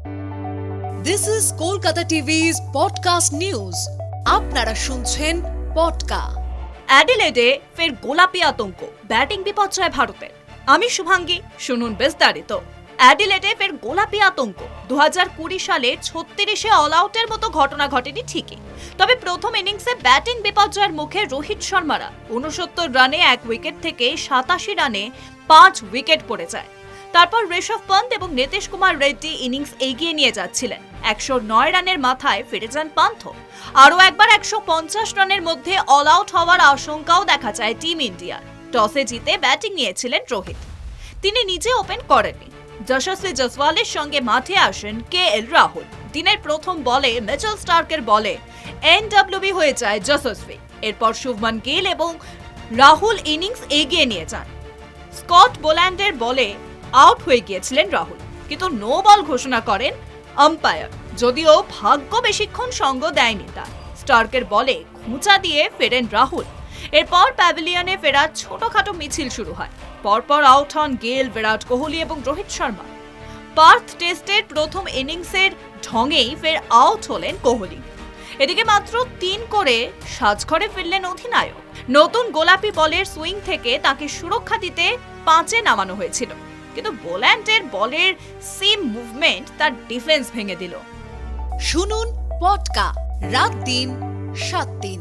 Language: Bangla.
This is Kolkata TV's podcast news. আপনারা শুনছেন পডকা। অ্যাডিলেডে ফের গোলাপি আতঙ্ক, ব্যাটিং বিপর্যয় ভারতের। আমি শুভাঙ্গী, শুনুন বিস্তারিত। অ্যাডিলেডে ফের গোলাপি আতঙ্ক। 2020 সালে 36-এ অল আউটের মতো ঘটনা ঘটেনি ঠিকই, তবে প্রথম ইনিংসে ব্যাটিং বিপর্যয়ের মুখে রোহিত শর্মারা 69 রানে 1 উইকেট থেকে 87 রানে 5 উইকেট পড়ে যায়। তারপর ঋষভ পন্ত এবং নীতিশ কুমার রেড্ডি ইনিংস এগিয়ে নিয়ে যাচ্ছিলেন। 109 রানের মাথায় ফিরে যান পান্থ। আরও একবার 150 রানের মধ্যে অল আউট হওয়ার আশঙ্কাও দেখা যায় টিম ইন্ডিয়ার। টসে জিতে ব্যাটিং নিয়েছিলেন রোহিত। তিনি নিজে ওপেন করেননি। যশস্বী জয়সওয়ালের সঙ্গে মাঠে আসেন কেএল রাহুল। দিনের প্রথম বলে মিচেল স্টার্কের বলে এনডব্লিউবি হয়ে যায় যশস্বী। এরপর শুভমান গিল এবং রাহুল ইনিংস এগিয়ে নিয়ে যান। স্কট বোল্যান্ডের বলে আউট হয়ে গিয়েছিলেন রাহুল, কিন্তু নো বল ঘোষণা করেন আম্পায়ার, যদিও ভাগ্য বেশিক্ষণ সঙ্গ দেয়নি তার। স্টার্কের বলে খুঁচা দিয়ে ফেরেন রাহুল। এরপর প্যাভিলিয়নে ফেরার ছোটখাটো মিছিল শুরু হয়। পরপর আউট হন গেল, বিরাট কোহলি এবং রোহিত শর্মা। পার্থ টেস্টের প্রথম ইনিংসের ঢঙেই ফের আউট হলেন কোহলি। এদিকে মাত্র 3 করে সাজঘরে ফিরলেন অধিনায়ক। নতুন গোলাপি বলের সুইং থেকে তাকে সুরক্ষা দিতে 5-এ নামানো হয়েছিল, কিন্তু বোল্যান্ডের বলের সিম মুভমেন্ট তার ডিফেন্স ভেঙে দিল। শুনুন পডকা, রাত দিন 7 দিন।